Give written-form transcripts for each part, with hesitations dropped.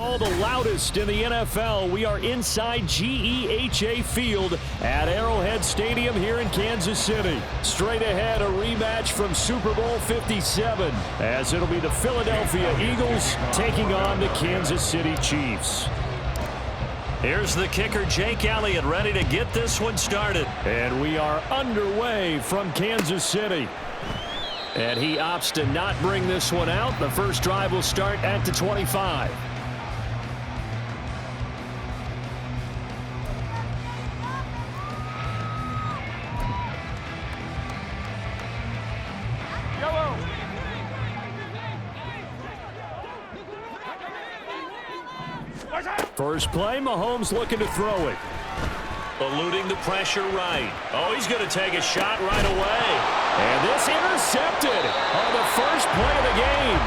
All the loudest in the NFL. We are inside GEHA Field at Arrowhead Stadium here in Kansas City. Straight ahead, a rematch from Super Bowl 57, as it'll be the Philadelphia Eagles taking on the Kansas City Chiefs. Here's the kicker, Jake Elliott, ready to get this one started. And we are underway from Kansas City. And he opts to not bring this one out. The first drive will start at the 25. First play, Mahomes looking to throw it. Eluding the pressure right. Oh, he's going to take a shot right away. And this intercepted on the first play of the game.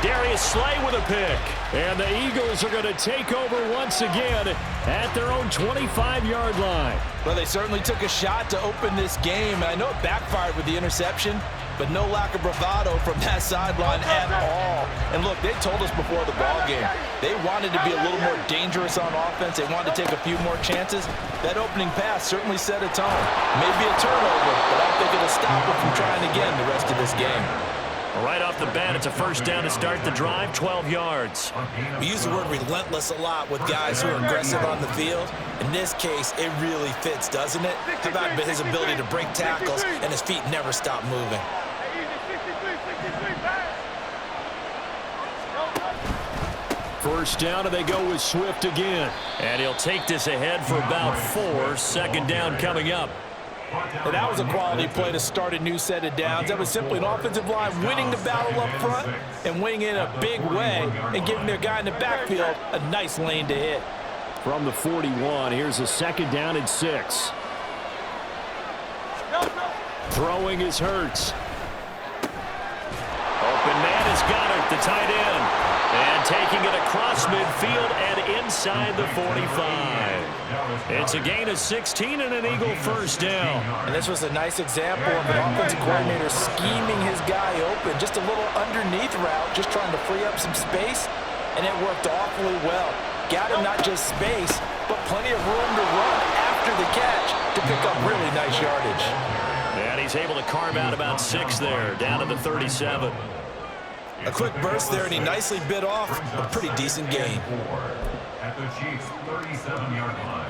Darius Slay with a pick. And the Eagles are going to take over once again at their own 25-yard line. Well, they certainly took a shot to open this game. I know it backfired with the interception, but no lack of bravado from that sideline at all. And look, they told us before the ball game, they wanted to be a little more dangerous on offense. They wanted to take a few more chances. That opening pass certainly set a tone. Maybe a turnover, but I don't think it'll stop them from trying again the rest of this game. Right off the bat, it's a first down to start the drive, 12 yards. We use the word relentless a lot with guys who are aggressive on the field. In this case, it really fits, doesn't it? How about his ability to break tackles and his feet never stop moving? First down, and they go with Swift again. And he'll take this ahead for about 4. Second down coming up. And that was a quality play to start a new set of downs. That was simply an offensive line winning the battle up front and winning in a big way and giving their guy in the backfield a nice lane to hit. From the 41, here's a second down and 6. Throwing is Hurts. Open man is Goddard, the tight end. And taking it across midfield and inside the 45. It's a gain of 16 and an Eagle first down. And this was a nice example of an offensive coordinator scheming his guy open. Just a little underneath route, just trying to free up some space, and it worked awfully well. Got him not just space, but plenty of room to run after the catch to pick up really nice yardage. And he's able to carve out about 6 there, down to the 37. A quick burst there, and he nicely bit off a pretty decent gain. At the Chiefs' 37-yard line.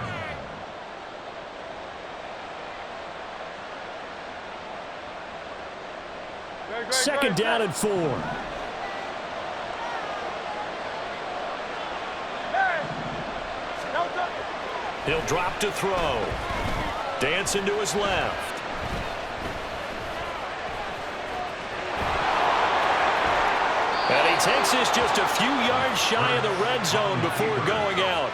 Second down and 4. He'll drop to throw. Dancing to his left. And he takes this just a few yards shy of the red zone before going out.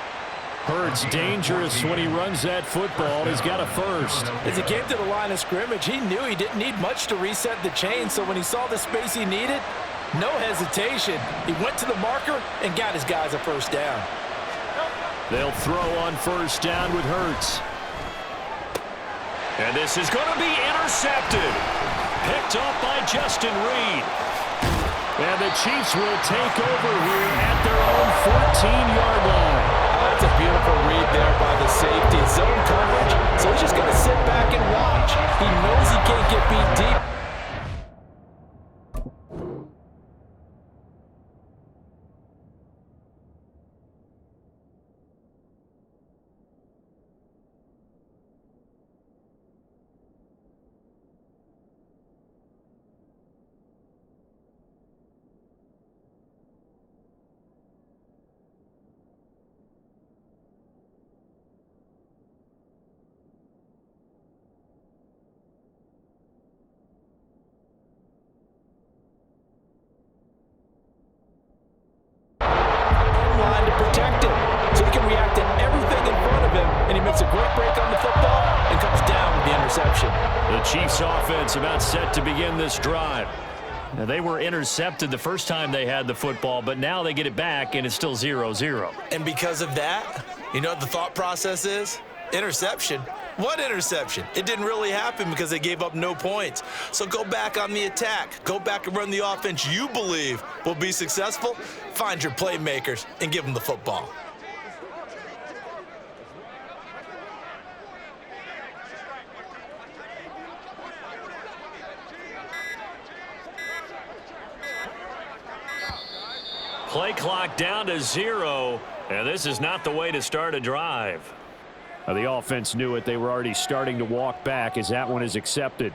Hurts dangerous when he runs that football. He's got a first. As he came to the line of scrimmage, he knew he didn't need much to reset the chain, so when he saw the space he needed, no hesitation. He went to the marker and got his guys a first down. They'll throw on first down with Hurts. And this is going to be intercepted. Picked off by Justin Reed. And the Chiefs will take over here at their own 14-yard line. That's a beautiful read there by the safety. Zone coverage, so he's just going to sit back and watch. He knows he can't get beat deep. The Chiefs offense about set to begin this drive. Now, they were intercepted the first time they had the football, but now they get it back, and it's still 0-0. And because of that, you know what the thought process is? Interception? What interception? It didn't really happen because they gave up no points. So go back on the attack. Go back and run the offense you believe will be successful. Find your playmakers and give them the football. Play clock down to 0, and this is not the way to start a drive. The offense knew it. They were already starting to walk back as that one is accepted.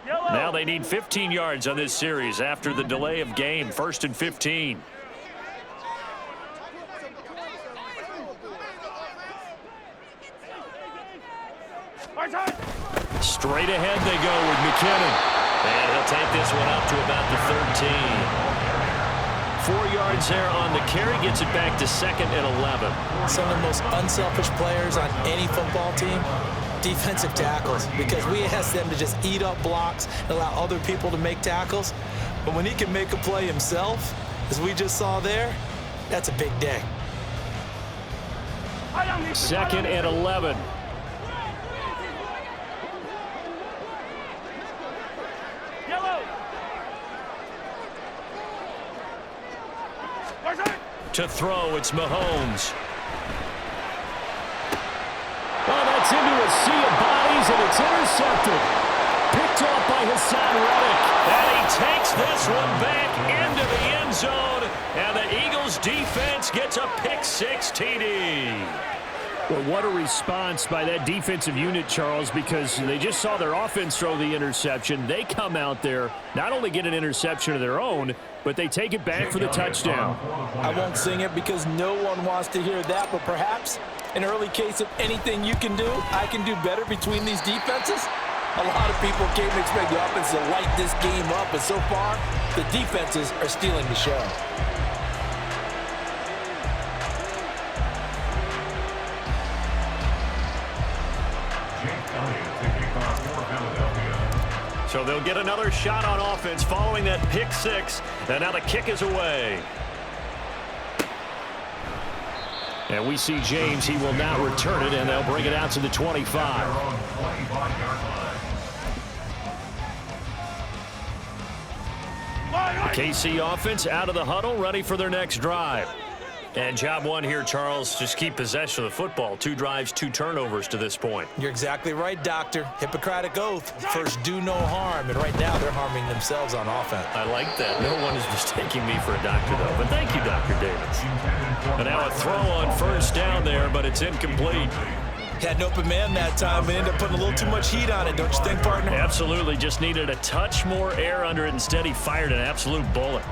Now they need 15 yards on this series after the delay of game. 1st and 15. Straight ahead they go with McKinnon. And he'll take this one up to about the 13. 4 yards there on the carry. Gets it back to 2nd and 11. Some of the most unselfish players on any football team, defensive tackles, because we ask them to just eat up blocks and allow other people to make tackles. But when he can make a play himself, as we just saw there, that's a big day. 2nd and 11. To throw, it's Mahomes. Oh, that's into a sea of bodies, and it's intercepted. Picked off by Hassan Reddick. And he takes this one back into the end zone, and the Eagles defense gets a pick-6 TD. Well, what a response by that defensive unit, Charles, because they just saw their offense throw the interception. They come out there, not only get an interception of their own, but they take it back for the touchdown. I won't sing it because no one wants to hear that, but perhaps an early case of anything you can do, I can do better between these defenses. A lot of people came to expect the offense to light this game up, but so far, the defenses are stealing the show. So they'll get another shot on offense following that pick-6, and now the kick is away. And we see James. He will now return it, and they'll bring it out to the 25. KC offense out of the huddle, ready for their next drive. And job one here, Charles, just keep possession of the football. 2 drives, 2 turnovers to this point. You're exactly right, Doctor. Hippocratic oath. First, do no harm. And right now, they're harming themselves on offense. I like that. No one is mistaking me for a doctor, though. But thank you, Dr. Davis. And now a throw on 1st down there, but it's incomplete. Had an open man that time and ended up putting a little too much heat on it, don't you think, partner? Absolutely. Just needed a touch more air under it. Instead, he fired an absolute bullet.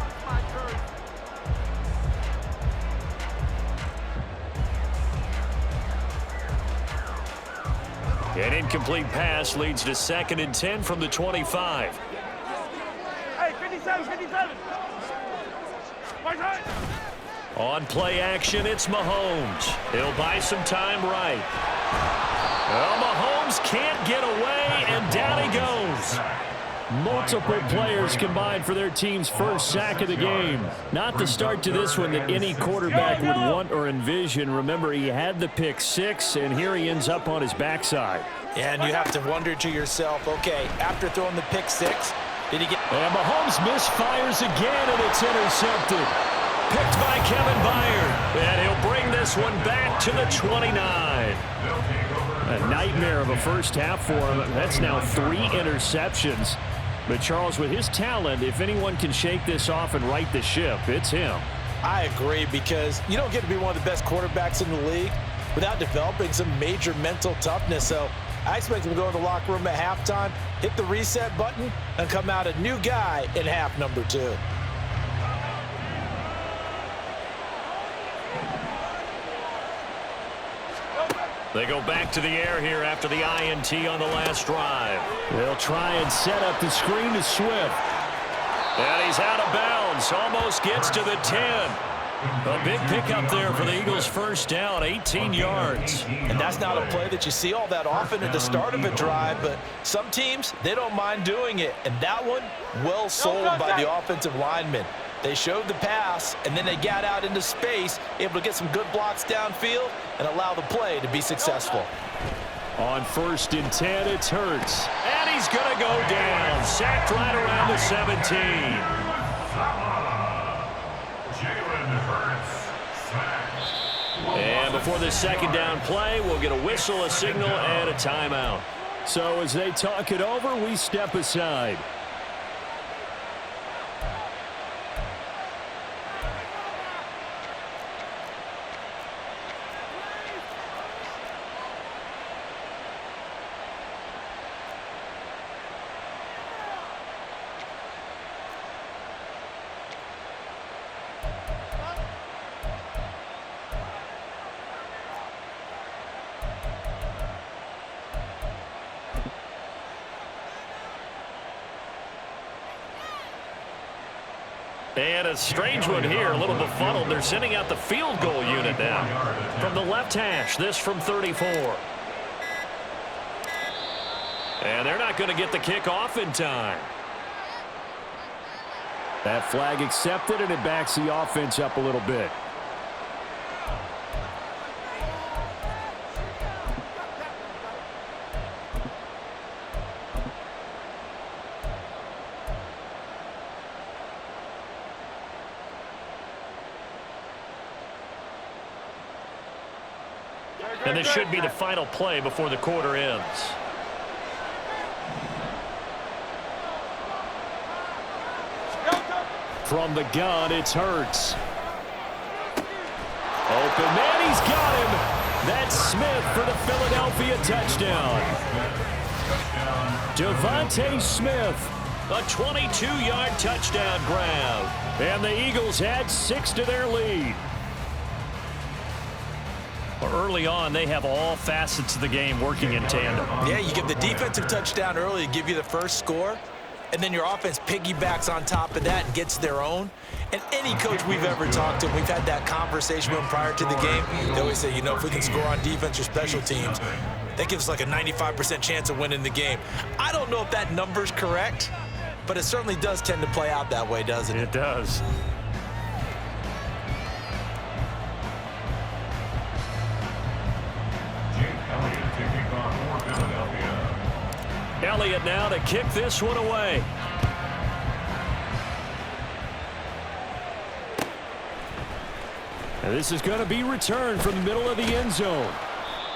An incomplete pass leads to 2nd and 10 from the 25. Hey, 57. On play action, it's Mahomes. He'll buy some time right. Well, Mahomes can't get away, and down he goes. Multiple players combined for their team's first sack of the game. Not the start to this one that any quarterback would want or envision. Remember, he had the pick-6, and here he ends up on his backside. And you have to wonder to yourself, okay, after throwing the pick-6, did he get... And Mahomes misfires again, and it's intercepted. Picked by Kevin Byard. And he'll bring this one back to the 29. A nightmare of a first half for him. That's now 3 interceptions. But Charles, with his talent, if anyone can shake this off and right the ship, it's him. I agree, because you don't get to be one of the best quarterbacks in the league without developing some major mental toughness. So I expect him to go in the locker room at halftime, hit the reset button, and come out a new guy in half number 2. They go back to the air here after the INT on the last drive. They'll try and set up the screen to Swift. And he's out of bounds. Almost gets to the 10. A big pickup there for the Eagles' first down, 18 yards. And that's not a play that you see all that often at the start of a drive, but some teams, they don't mind doing it. And that one, well sold by the offensive lineman. They showed the pass, and then they got out into space, able to get some good blocks downfield and allow the play to be successful. On 1st and 10, it's Hurts. And he's going to go down. Sacked right around the 17. Jalen Hurts, sacked. And before the second down play, we'll get a whistle, a signal, and a timeout. So as they talk it over, we step aside. And a strange one here, a little befuddled. They're sending out the field goal unit now. From the left hash, this from 34. And they're not going to get the kickoff in time. That flag accepted, and it backs the offense up a little bit. And this should be the final play before the quarter ends. From the gun, it's Hurts. Open man, he's got him. That's Smith for the Philadelphia touchdown. Devontae Smith. A 22-yard touchdown grab. And the Eagles add 6 to their lead. Early on, they have all facets of the game working in tandem. Yeah, you give the defensive touchdown early to give you the first score, and then your offense piggybacks on top of that and gets their own. And any coach we've ever talked to, we've had that conversation with them prior to the game, they always say, you know, if we can score on defense or special teams, that gives us like a 95% chance of winning the game. I don't know if that number's correct, but it certainly does tend to play out that way, doesn't it? It does. Elliott now to kick this one away. And this is going to be returned from the middle of the end zone.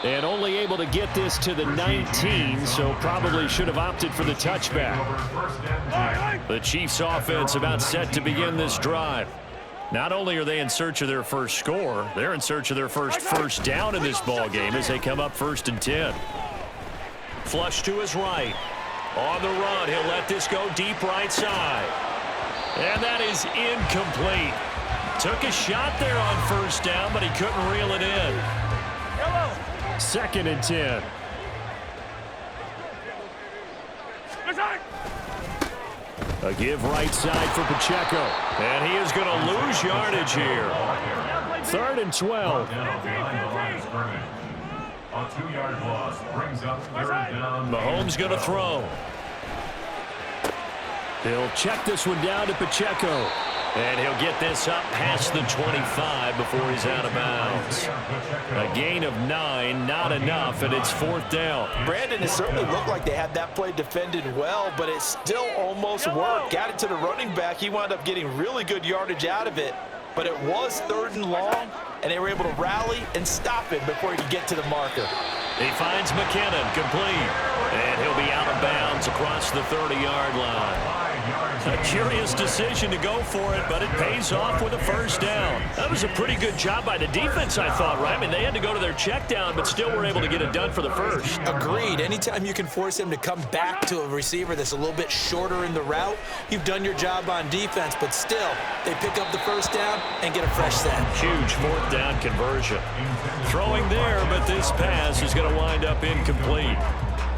And only able to get this to the 19, so probably should have opted for the touchback. The Chiefs offense about set to begin this drive. Not only are they in search of their first score, they're in search of their first down in this ball game as they come up 1st and 10. Flush to his right. On the run, he'll let this go deep right side. And that is incomplete. Took a shot there on 1st down, but he couldn't reel it in. 2nd and 10. A give right side for Pacheco. And he is going to lose yardage here. 3rd and 12. A 2-yard loss brings up 3rd down. Mahomes going to throw. He'll check this one down to Pacheco. And he'll get this up past the 25 before he's out of bounds. A gain of 9, not enough, and it's 4th down. Brandon, it certainly looked like they had that play defended well, but it still almost worked. Got it to the running back. He wound up getting really good yardage out of it, but it was 3rd and long, and they were able to rally and stop it before he could get to the marker. He finds McKinnon complete, and he'll be out of bounds across the 30-yard line. A curious decision to go for it, but it pays off with a 1st down. That was a pretty good job by the defense, I thought, right? I mean, they had to go to their check down, but still were able to get it done for the 1st. Agreed. Anytime you can force him to come back to a receiver that's a little bit shorter in the route, you've done your job on defense, but still, they pick up the 1st down and get a fresh set. Huge 4th down conversion. Throwing there, but this pass is going to wind up incomplete.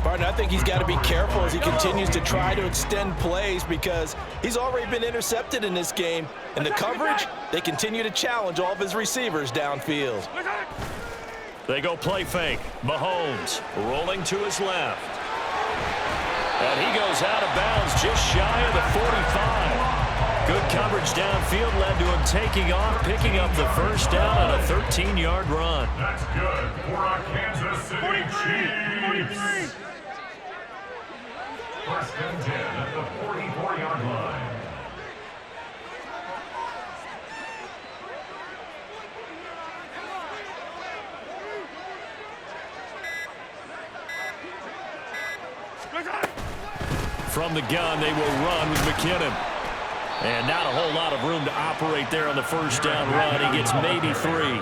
Barton, I think he's got to be careful as he continues to try to extend plays because he's already been intercepted in this game. And the coverage, they continue to challenge all of his receivers downfield. They go play fake. Mahomes rolling to his left. And he goes out of bounds just shy of the 45. Good coverage yards downfield led to him taking off, picking up the first down on a 13-yard run. That's good for our Kansas City 43. Chiefs. First and 10 at the 44-yard line. From the gun, they will run with McKinnon. And not a whole lot of room to operate there on the first down run. He gets maybe 3.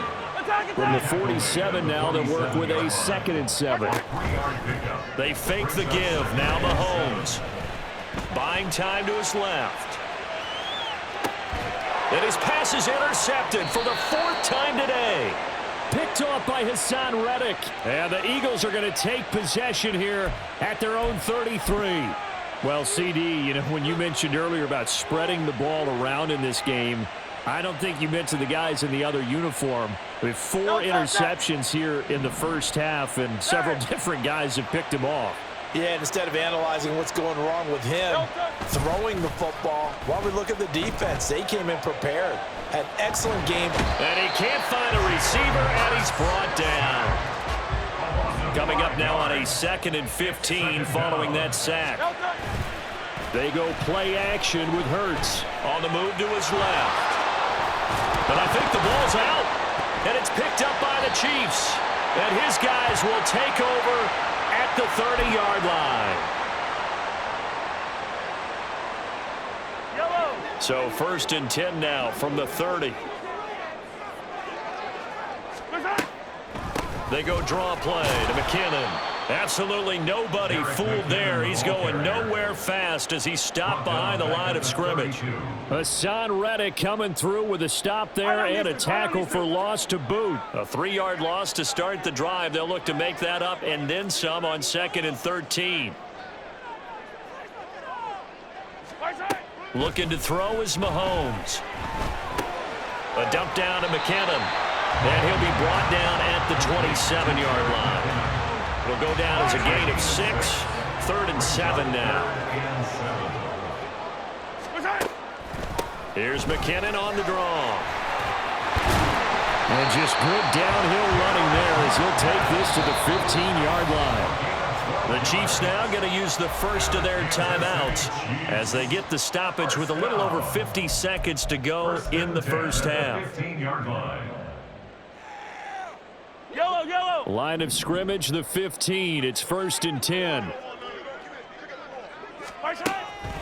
From the 47 now, they work with a 2nd and 7. They fake the give. Now Mahomes. Buying time to his left. And his pass is intercepted for the 4th time today. Picked off by Hassan Reddick. And the Eagles are going to take possession here at their own 33. Well, CD, you know, when you mentioned earlier about spreading the ball around in this game, I don't think you mentioned the guys in the other uniform. With 4 interceptions here in the first half, and several different guys have picked him off. Yeah, and instead of analyzing what's going wrong with him, throwing the football, while we look at the defense, they came in prepared. Had an excellent game. And he can't find a receiver, and he's brought down. Coming up now on a 2nd and 15 following that sack. They go play action with Hurts. On the move to his left. But I think the ball's out. And it's picked up by the Chiefs. And his guys will take over at the 30-yard line. Yellow. So 1st and 10 now from the 30. They go draw play to McKinnon. Absolutely nobody fooled there. He's going nowhere fast as he stopped behind the line of scrimmage. Hassan Reddick coming through with a stop there and a tackle for loss to boot. A 3-yard loss to start the drive. They'll look to make that up and then some on 2nd and 13. Looking to throw is Mahomes. A dump down to McKinnon. And he'll be brought down at the 27-yard line. It'll go down as a gain of 6. 3rd and 7 now. Here's McKinnon on the draw. And just good downhill running there as he'll take this to the 15-yard line. The Chiefs now going to use the first of their timeouts as they get the stoppage with a little over 50 seconds to go in the first half. 15-yard line. Yellow, yellow. Line of scrimmage, the 15. It's 1st and 10.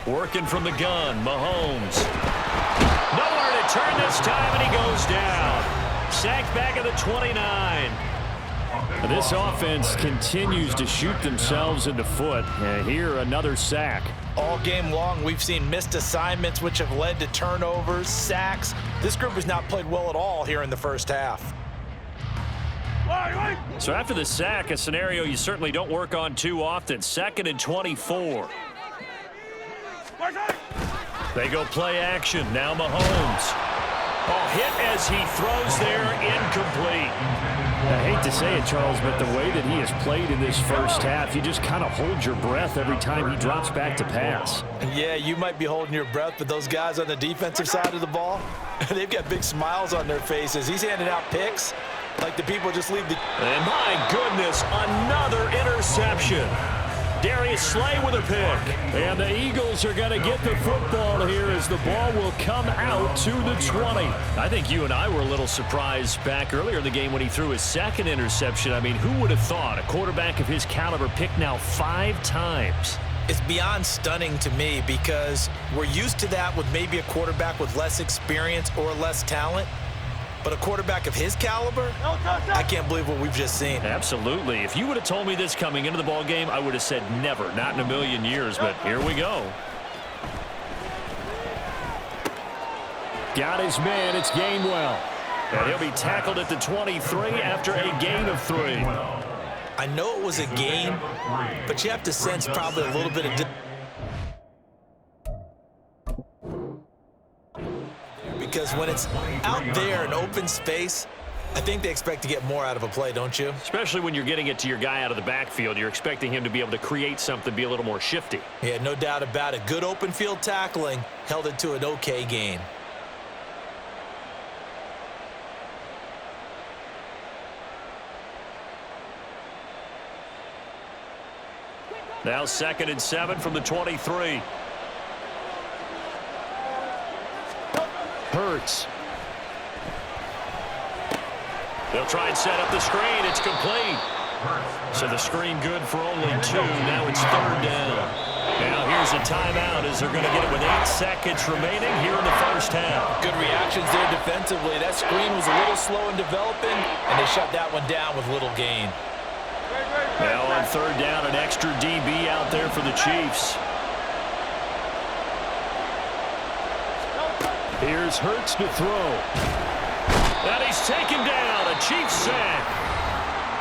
Working from the gun, Mahomes. Nowhere to turn this time, and he goes down. Sacked back at the 29. This offense continues to shoot themselves in the foot. And here, another sack. All game long, we've seen missed assignments, which have led to turnovers, sacks. This group has not played well at all here in the first half. So after the sack, a scenario you certainly don't work on too often. 2nd and 24. They go play action. Now Mahomes. Oh, hit as he throws there, incomplete. I hate to say it, Charles, but the way that he has played in this first half, you just kind of hold your breath every time he drops back to pass. Yeah, you might be holding your breath, but those guys on the defensive side of the ball, they've got big smiles on their faces. He's handing out picks like the people just leave the... And my goodness, another interception. Darius Slay with a pick. And the Eagles are going to get the football here as the ball will come out to the 20. I think you and I were a little surprised back earlier in the game when he threw his 2nd interception. I mean, who would have thought a quarterback of his caliber picked now 5 times? It's beyond stunning to me because we're used to that with maybe a quarterback with less experience or less talent. But a quarterback of his caliber, I can't believe what we've just seen. Absolutely. If you would have told me this coming into the ball game, I would have said never, not in a million years, but here we go. Got his man, it's Gainwell. And he'll be tackled at the 23 after a gain of 3. I know it was a gain, but you have to sense probably a little bit of... Because when it's out there in open space, I think they expect to get more out of a play, don't you? Especially when you're getting it to your guy out of the backfield. You're expecting him to be able to create something, be a little more shifty. Yeah, no doubt about it. Good open field tackling held it to an okay gain. Now 2nd and 7 from the 23. Hurts. They'll try and set up the screen. It's complete. So the screen good for only 2. Now it's 3rd down. Now here's a timeout as they're going to get it with 8 seconds remaining here in the first half. Good reactions there defensively. That screen was a little slow in developing, and they shut that one down with little gain. Now on 3rd down, an extra DB out there for the Chiefs. Here's Hurts to throw. And he's taken down. A Chiefs sack.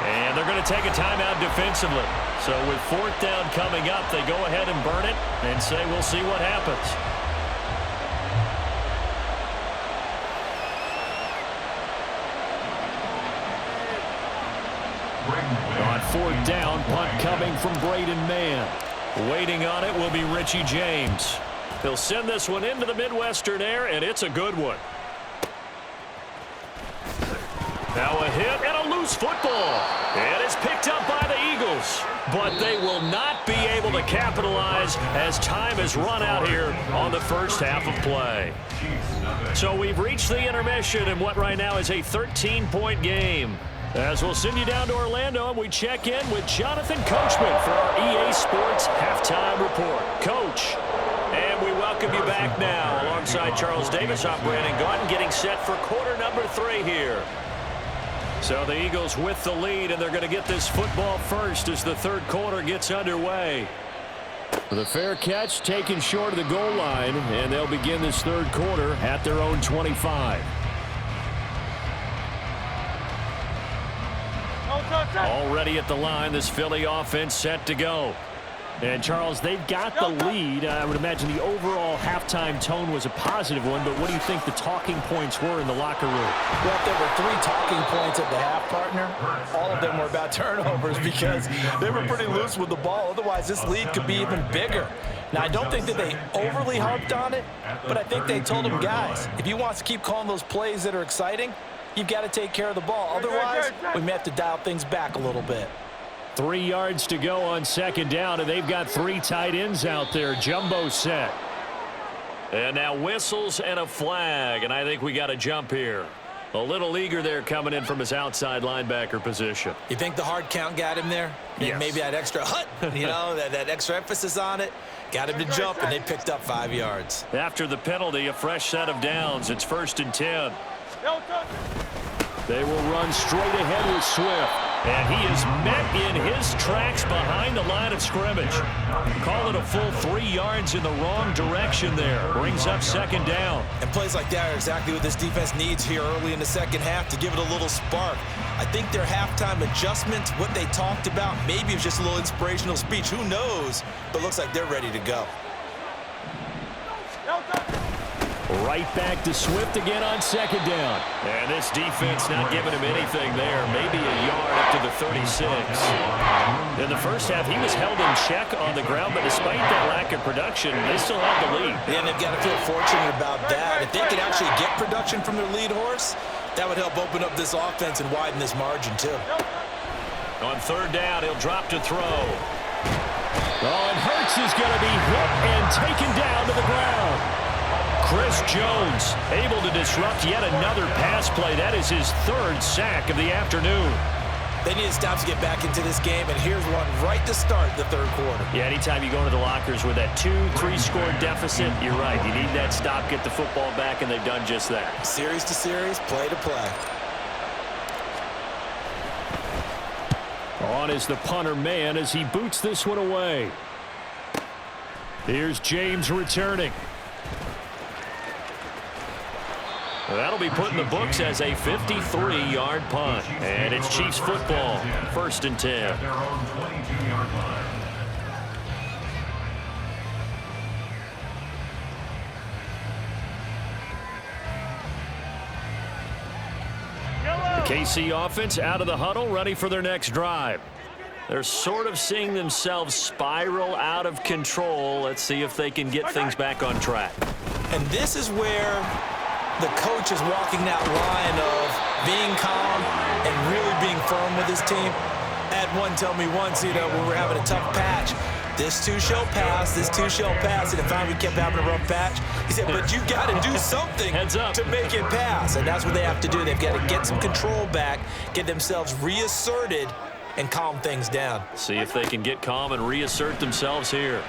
And they're going to take a timeout defensively. So with 4th down coming up, they go ahead and burn it and say we'll see what happens. On 4th down, punt coming from Braden Mann. Waiting on it will be Richie James. He'll send this one into the Midwestern air, and it's a good one. Now a hit and a loose football. And it's picked up by the Eagles. But they will not be able to capitalize as time has run out here on the first half of play. So we've reached the intermission in what right now is a 13-point game. As we'll send you down to Orlando, and we check in with Jonathan Coachman for our EA Sports Halftime Report. Coach, and we welcome you back now. Alongside Charles Davis, I'm Brandon Gaunt, getting set for quarter number 3 here. So the Eagles with the lead, and they're going to get this football first as the 3rd quarter gets underway. The fair catch taken short of the goal line, and they'll begin this 3rd quarter at their own 25. Already at the line, this Philly offense set to go. And, Charles, they've got the lead. I would imagine the overall halftime tone was a positive one, but what do you think the talking points were in the locker room? Well, if there were 3 talking points at the half, partner, all of them were about turnovers because they were pretty loose with the ball. Otherwise, this lead could be even bigger. Now, I don't think that they overly harped on it, but I think they told them, guys, if you want to keep calling those plays that are exciting, you've got to take care of the ball. Otherwise, we may have to dial things back a little bit. 3 yards to go on 2nd down, and they've got 3 tight ends out there. Jumbo set. And now whistles and a flag, and I think we got a jump here. A little eager there coming in from his outside linebacker position. You think the hard count got him there? Yes. Maybe that extra that extra emphasis on it. Got him to jump, and they picked up 5 yards. After the penalty, a fresh set of downs. It's 1st and 10. They will run straight ahead with Swift. And he is met in his tracks behind the line of scrimmage. Call it a full 3 yards in the wrong direction there. Brings up 2nd down. And plays like that are exactly what this defense needs here early in the 2nd half to give it a little spark. I think their halftime adjustments, what they talked about, maybe it was just a little inspirational speech. Who knows? But looks like they're ready to go. Right back to Swift again on 2nd down. And this defense not giving him anything there. Maybe a yard up to the 36. In the first half, he was held in check on the ground, but despite that lack of production, they still have the lead. Yeah, and they've got to feel fortunate about that. If they could actually get production from their lead horse, that would help open up this offense and widen this margin, too. On 3rd down, he'll drop to throw. Oh, and Hurts is going to be hit and taken down to the ground. Chris Jones able to disrupt yet another pass play. That is his 3rd sack of the afternoon. They need to stop to get back into this game, and here's one right to start the 3rd quarter. Yeah, anytime you go into the lockers with that 2-3 score deficit, you're right. You need that stop, get the football back, and they've done just that. Series to series, play to play. On is the punter man as he boots this one away. Here's James returning. That'll be put in the books as a 53-yard punt. And it's Chiefs football, 1st and 10. Their own 22-yard line. The KC offense out of the huddle, ready for their next drive. They're sort of seeing themselves spiral out of control. Let's see if they can get things back on track. And this is where the coach is walking that line of being calm and really being firm with his team. I had one tell me once, when we're having a tough patch, this too shall pass, this too shall pass. And finally we kept having a rough patch. He said, but you got to do something to make it pass. And that's what they have to do. They've got to get some control back, get themselves reasserted, and calm things down. See if they can get calm and reassert themselves here.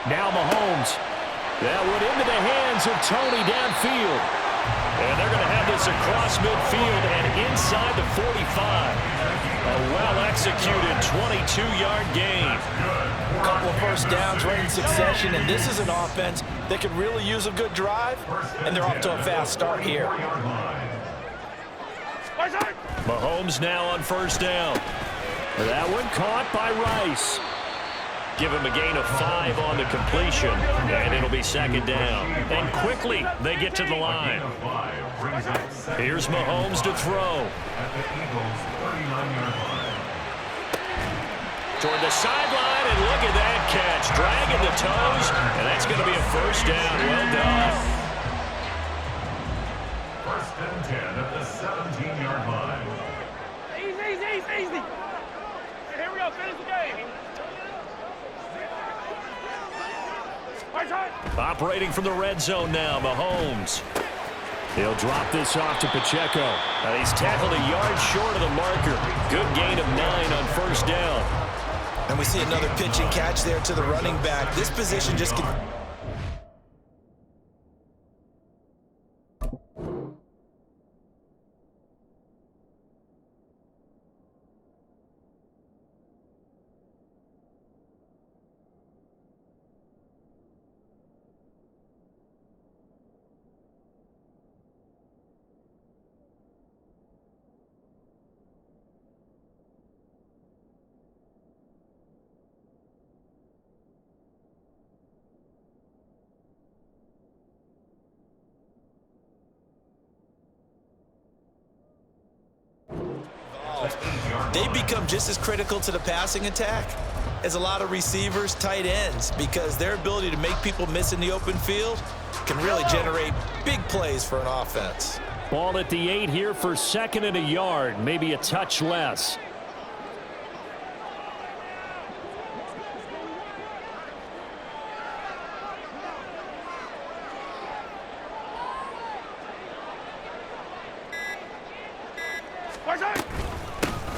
Now Mahomes. That went into the hands of Tony downfield. And they're going to have this across midfield and inside the 45. A well-executed 22-yard gain. A couple of first downs right in succession, and this is an offense that could really use a good drive, and they're off to a fast start here. Mahomes now on first down. That one caught by Rice. Give him a gain of 5 on the completion, and it'll be second down. And quickly, they get to the line. Here's Mahomes to throw. Toward the sideline, and look at that catch. Dragging the toes, and that's going to be a first down. Well done. First and 10 at the 17-yard line. Easy. Here we go. Finish the game. Operating from the red zone now, Mahomes. He'll drop this off to Pacheco. And he's tackled a yard short of the marker. Good gain of 9 on first down. And we see another pitch and catch there to the running back. This position just can... They become just as critical to the passing attack as a lot of receivers, tight ends, because their ability to make people miss in the open field can really generate big plays for an offense. Ball at the 8 here for second and a yard, maybe a touch less.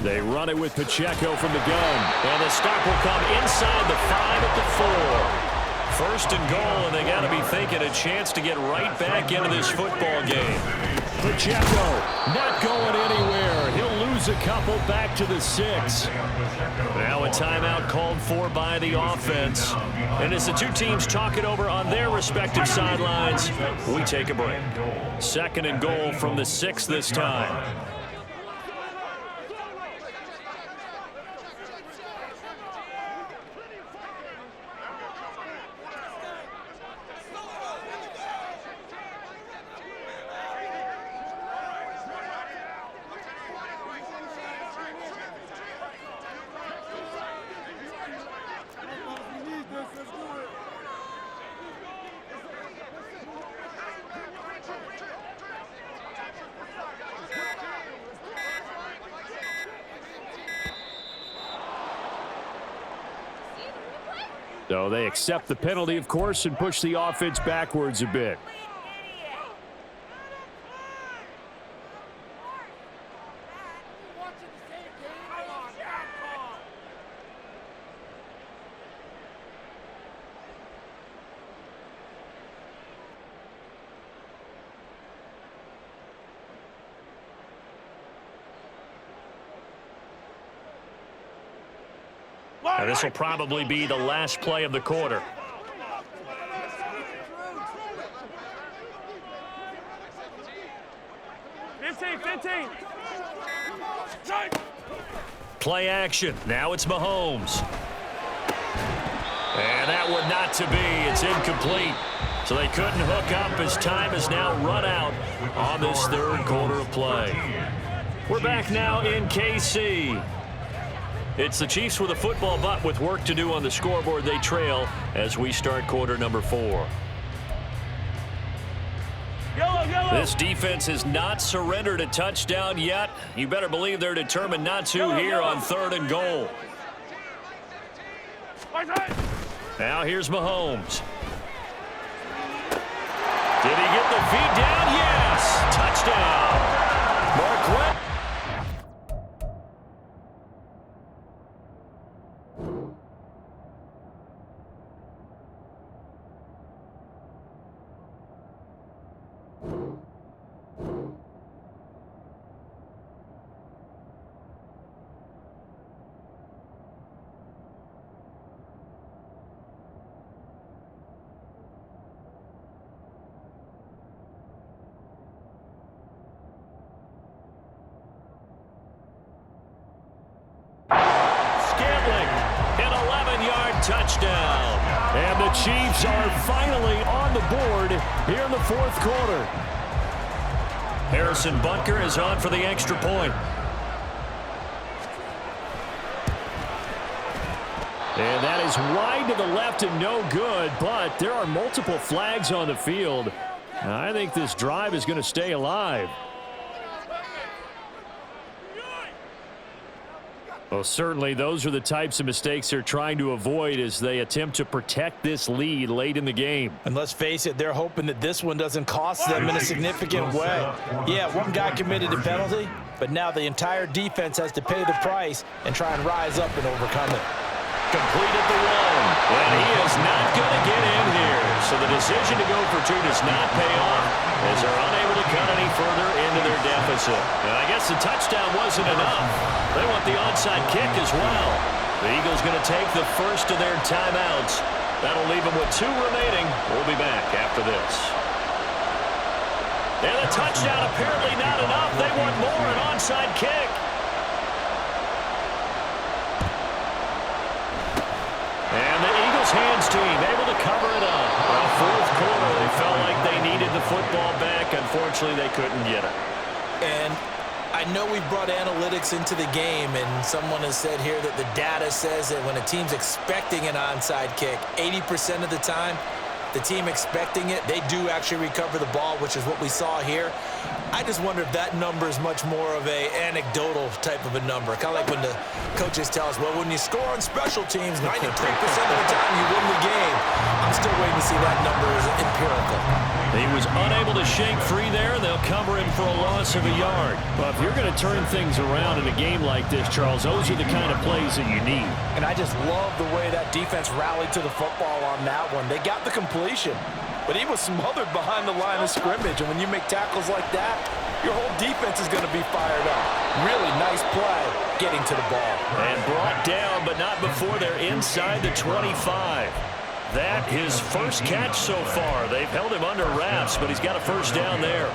They run it with Pacheco from the gun. And the stop will come inside the 5 at the 4. First and goal, and they got to be thinking a chance to get right back into this football game. Pacheco not going anywhere. He'll lose a couple back to the 6. Now a timeout called for by the offense. And as the two teams talk it over on their respective sidelines, we take a break. Second and goal from the 6 this time. So they accept the penalty, of course, and push the offense backwards a bit. And this will probably be the last play of the quarter. Play action. Now it's Mahomes. And that one not to be. It's incomplete. So they couldn't hook up as time is now run out on this third quarter of play. We're back now in KC. It's the Chiefs with a football, but with work to do on the scoreboard. They trail as we start quarter number 4. This defense has not surrendered a touchdown yet. You better believe they're determined not to here on third and goal. Now here's Mahomes. Did he get the feet down? Yes! Touchdown! Mark Webb. Touchdown. And the Chiefs are finally on the board here in the fourth quarter. Harrison Butker is on for the extra point. And that is wide to the left and no good, but there are multiple flags on the field. I think this drive is going to stay alive. Well, certainly those are the types of mistakes they're trying to avoid as they attempt to protect this lead late in the game. And let's face it, they're hoping that this one doesn't cost them in a significant way. Yeah, one guy committed a penalty, but now the entire defense has to pay the price and try and rise up and overcome it. Completed the run, and he is not going to get in here. So the decision to go for two does not pay off as they're unable to cut any further into their deficit. And I guess the touchdown wasn't enough. They want the onside kick as well. The Eagles going to take the first of their timeouts. That'll leave them with 2 remaining. We'll be back after this. And the touchdown apparently not enough. They want more, an onside kick. And the Eagles hands team able to cover it up. Well, fourth quarter, they felt like they needed the football back. Unfortunately, they couldn't get it. And I know we brought analytics into the game, and someone has said here that the data says that when a team's expecting an onside kick, 80% of the time, the team expecting it, they do actually recover the ball, which is what we saw here. I just wonder if that number is much more of a anecdotal type of a number. Kind of like when the coaches tell us, well, when you score on special teams, 93% of the time you win the game. I'm still waiting to see that number is empirical. He was unable to shake free there. They'll cover him for a loss of a yard. But if you're going to turn things around in a game like this, Charles, those are the kind of plays that you need. And I just love the way that defense rallied to the football on that one. They got the completion, but he was smothered behind the line of scrimmage. And when you make tackles like that, your whole defense is going to be fired up. Really nice play getting to the ball. And brought down, but not before they're inside the 25. That his first catch so far. They've held him under wraps, but he's got a first down there.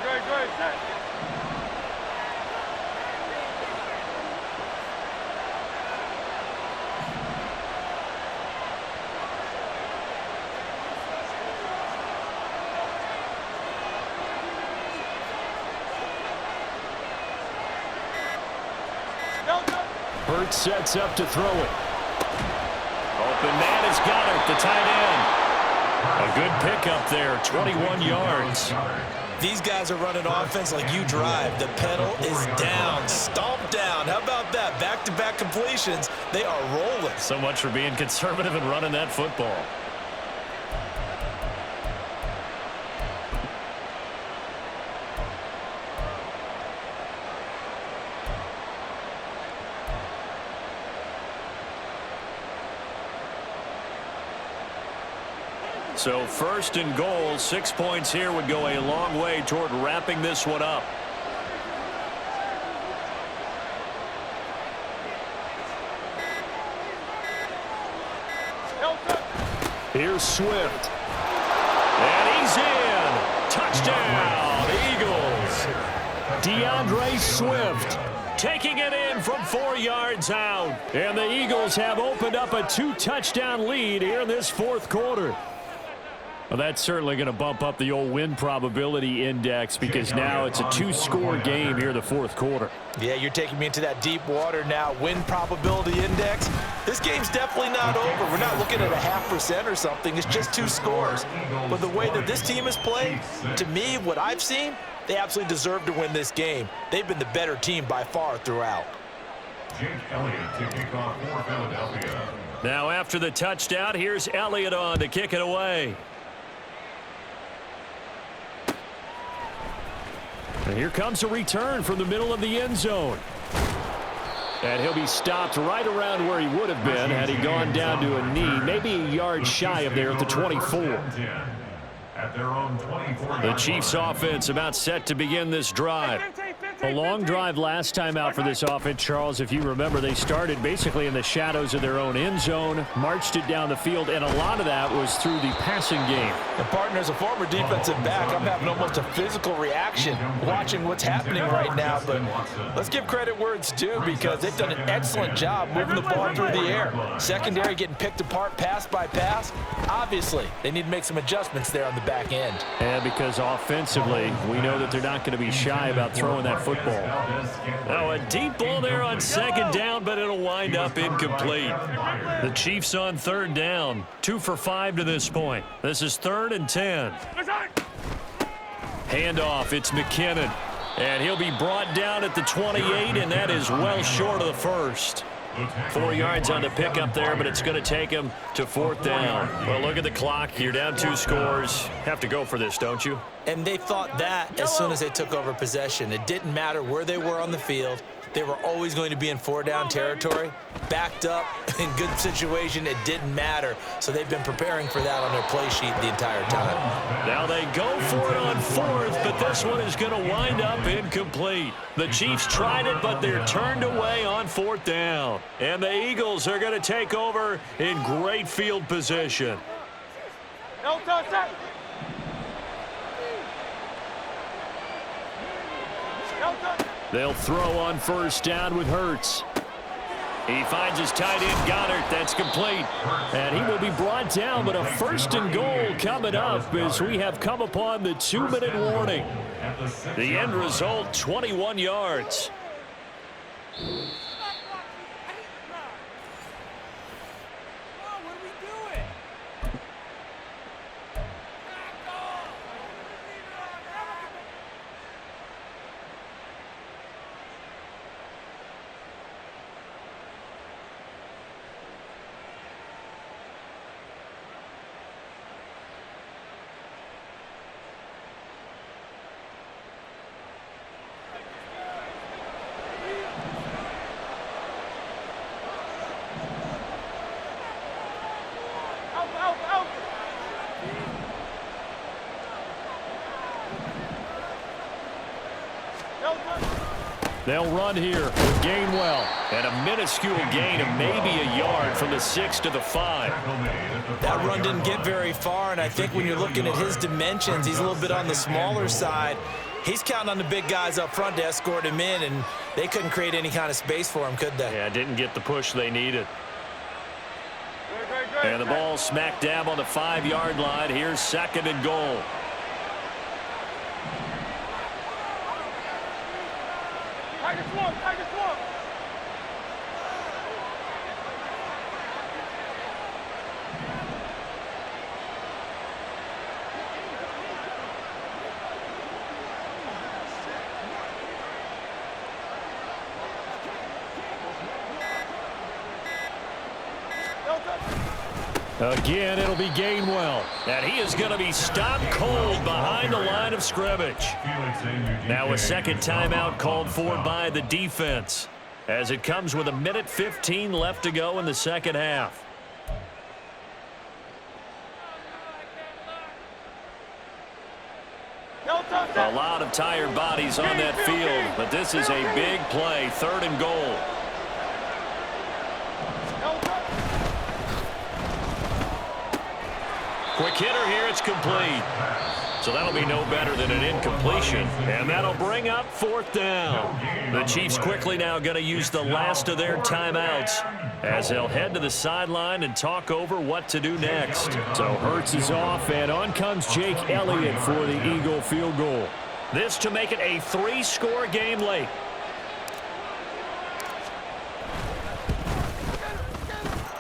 Great, set. Burt sets up to throw it. Open man has got it, the tight end. A good pickup there, 21 yards. These guys are running offense like you drive. The pedal is down, stomp down. How about that? Back-to-back completions. They are rolling. So much for being conservative and running that football. So first and goal, 6 points here would go a long way toward wrapping this one up. Here's Swift. And he's in. Touchdown, Eagles. DeAndre Swift taking it in from 4 yards out. And the Eagles have opened up a 2-touchdown lead here in this fourth quarter. Well, that's certainly going to bump up the old win probability index because now it's a 2-score game here in the fourth quarter. Yeah, you're taking me into that deep water now. Win probability index. This game's definitely not over. We're not looking at a 0.5% or something. It's just 2 scores. But the way that this team has played, to me, what I've seen, They absolutely deserve to win this game. They've been the better team by far throughout. Jake Elliott to kick off for Philadelphia. Now after the touchdown, here's Elliott on to kick it away. And here comes a return from the middle of the end zone. And he'll be stopped right around where he would have been had he gone down to a knee, maybe a yard shy of there at the 24. At their own 24. The Chiefs offense about set to begin this drive. A long drive last time out for this offense, Charles. If you remember, they started basically in the shadows of their own end zone, marched it down the field, and a lot of that was through the passing game. And partner, as a former defensive back, I'm having almost a physical reaction watching what's happening right now. But let's give credit where it's due, because they've done an excellent job moving the ball through the air. Secondary getting picked apart pass by pass. Obviously, they need to make some adjustments there on the back end. And because offensively, we know that they're not going to be shy about throwing that football. Now a deep ball there on second down, but it'll wind up incomplete. The Chiefs on third down, 2 for 5 to this point. This is 3rd and 10. Handoff, it's McKinnon. And he'll be brought down at the 28, and that is well short of the first. 4 yards on the pickup there, but it's going to take him to 4th down. Well, look at the clock. You're down 2 scores. Have to go for this, don't you? And they thought that as soon as they took over possession. It didn't matter where they were on the field. They were always going to be in 4-down territory. Backed up, in good situation, it didn't matter. So they've been preparing for that on their play sheet the entire time. Now they go for it on 4th, but this one is going to wind up incomplete. The Chiefs tried it, but they're turned away on 4th down. And the Eagles are going to take over in great field position. They'll throw on 1st down with Hurts. He finds his tight end, Goddard. That's complete. And he will be brought down, but a 1st and goal coming up as we have come upon the 2-minute warning. The end result, 21 yards. They'll run here with Gainwell. And a minuscule gain of maybe a yard from the 6 to the 5. That run didn't get very far, and I think when you're looking at his dimensions, he's a little bit on the smaller side. He's counting on the big guys up front to escort him in, and they couldn't create any kind of space for him, could they? Yeah, didn't get the push they needed. And the ball smack dab on the 5-yard line. Here's 2nd and goal. Again, it'll be Gainwell. And he is going to be stopped cold behind the line of scrimmage. Now a 2nd timeout called for by the defense, as it comes with 1:15 left to go in the 2nd half. A lot of tired bodies on that field, but this is a big play, 3rd and goal. Quick hitter here, it's complete. So that'll be no better than an incompletion, and that'll bring up 4th down. The Chiefs quickly now going to use the last of their timeouts as they'll head to the sideline and talk over what to do next. So Hurts is off, and on comes Jake Elliott for the Eagle field goal. This to make it a 3-score game late.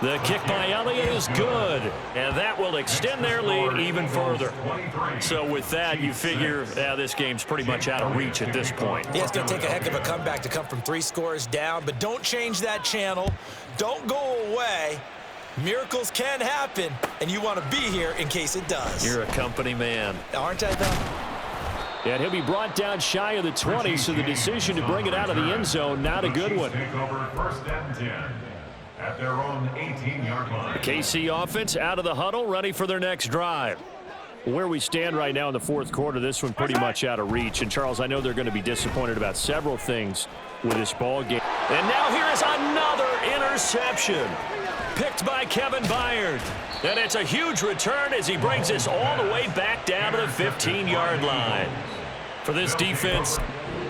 The kick by Elliott is good, and that will extend their lead even further. So with that, you figure this game's pretty much out of reach at this point. Yeah, it's going to take a heck of a comeback to come from 3 scores down, but don't change that channel. Don't go away. Miracles can happen, and you want to be here in case it does. You're a company man. Aren't I, though? And he'll be brought down shy of the 20, so the decision to bring it out of the end zone, not a good one. Take over 1st and 10 at their own 18-yard line. The KC offense out of the huddle, ready for their next drive. Where we stand right now in the 4th quarter, this one pretty much out of reach. And, Charles, I know they're going to be disappointed about several things with this ball game. And now here is another interception. Picked by Kevin Byard. And it's a huge return as he brings us all the way back down to the 15-yard line. For this defense,